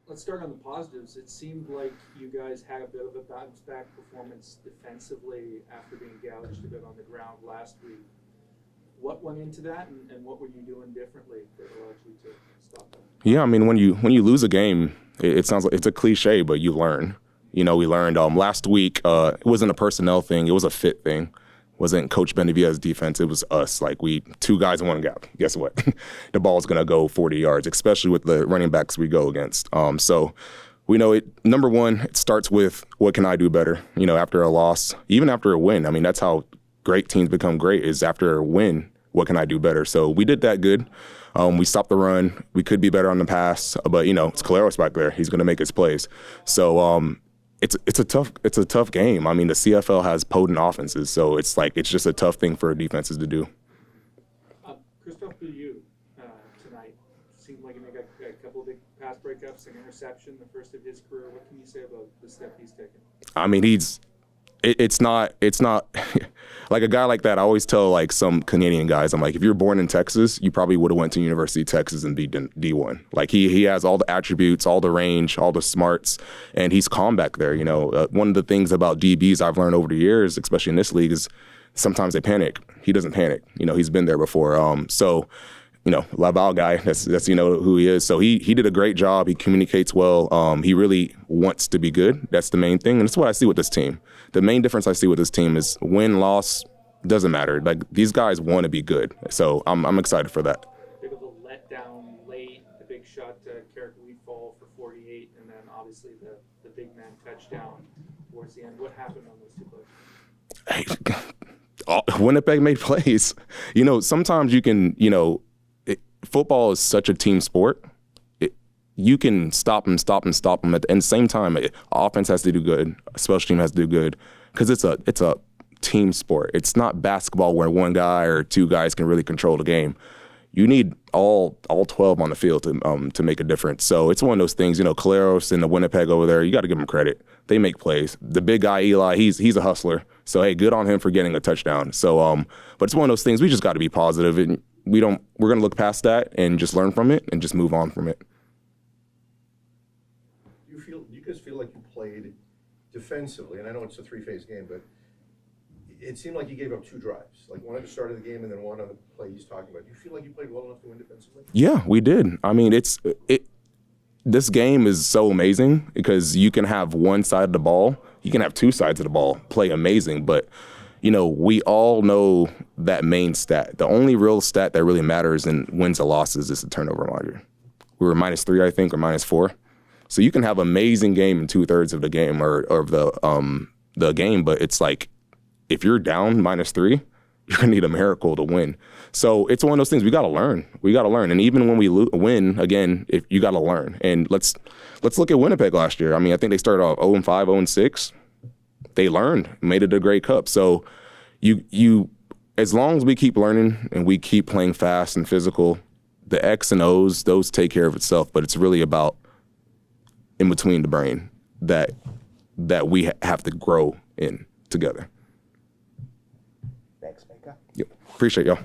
let's start on the positives. It seemed like you guys had a bit of a bounce back performance defensively after being gouged a bit on the ground last week. What went into that, and what were you doing differently that allowed you to stop that? Yeah, I mean, when you lose a game, it sounds like it's a cliche, but you learn. We learned last week. It wasn't a personnel thing; it was a fit thing. It wasn't Coach Benavia's defense; it was us. Like two guys in one gap. Guess what? The ball's gonna go 40 yards, especially with the running backs we go against. So we know it. Number one, it starts with what can I do better? After a loss, even after a win. I mean, that's how great teams become great, is after a win, what can I do better? So we did that good. We stopped the run. We could be better on the pass, but it's Caleros back there. He's going to make his plays. So it's a tough game. I mean, the CFL has potent offenses, so it's just a tough thing for defenses to do. Christophe Beaulieu tonight seemed like he made a couple of big pass breakups, an interception, the first of his career. What can you say about the step he's taken? I mean, it's not like a guy like that. I always tell some Canadian guys, I'm like, if you're born in Texas, you probably would have went to University of Texas and be D1. Like he has all the attributes, all the range, all the smarts, and he's calm back there. One of the things about DBs I've learned over the years, especially in this league, is sometimes they panic. He doesn't panic. He's been there before. Laval guy, that's who he is. So he did a great job. He communicates well. He really wants to be good. That's the main thing, and that's what I see with this team. The main difference I see with this team is win, loss, doesn't matter. Like, these guys want to be good. So I'm excited for that. Bit of a letdown late, the big shot to Carrick Wheatfall for 48, and then obviously the big man touchdown towards the end. What happened on those two plays? Hey, Winnipeg made plays. Sometimes you can, football is such a team sport. You can stop them at the same time. Offense has to do good, special team has to do good, because it's a team sport. It's not basketball where one guy or two guys can really control the game. You need all 12 on the field to make a difference. So it's one of those things. Caleros and the Winnipeg over there, you got to give them credit. They make plays. The big guy Eli, he's a hustler. So hey, good on him for getting a touchdown. So but it's one of those things. We just got to be positive, and we're gonna look past that and just learn from it and just move on from it. Do you guys feel like you played defensively? And I know it's a three-phase game, but it seemed like you gave up two drives, like one at the start of the game and then one on the play he's talking about. Do you feel like you played well enough to win defensively? Yeah, we did. I mean, this game is so amazing because you can have one side of the ball, you can have two sides of the ball play amazing, but we all know that main stat. The only real stat that really matters in wins and losses is the turnover margin. We were -3, I think, or -4. So you can have amazing game in 2/3 of the game or of the game, but it's like, if you're down -3, you're gonna need a miracle to win. So it's one of those things we gotta learn. And even when we win, again, if you gotta learn. And let's look at Winnipeg last year. I mean, I think they started off 0-5, 0-6. They learned, made it a Grey Cup. So you as long as we keep learning and we keep playing fast and physical, the X and O's, those take care of itself. But it's really about in between the brain that we have to grow in together. Thanks, Micah. Yep. Appreciate y'all.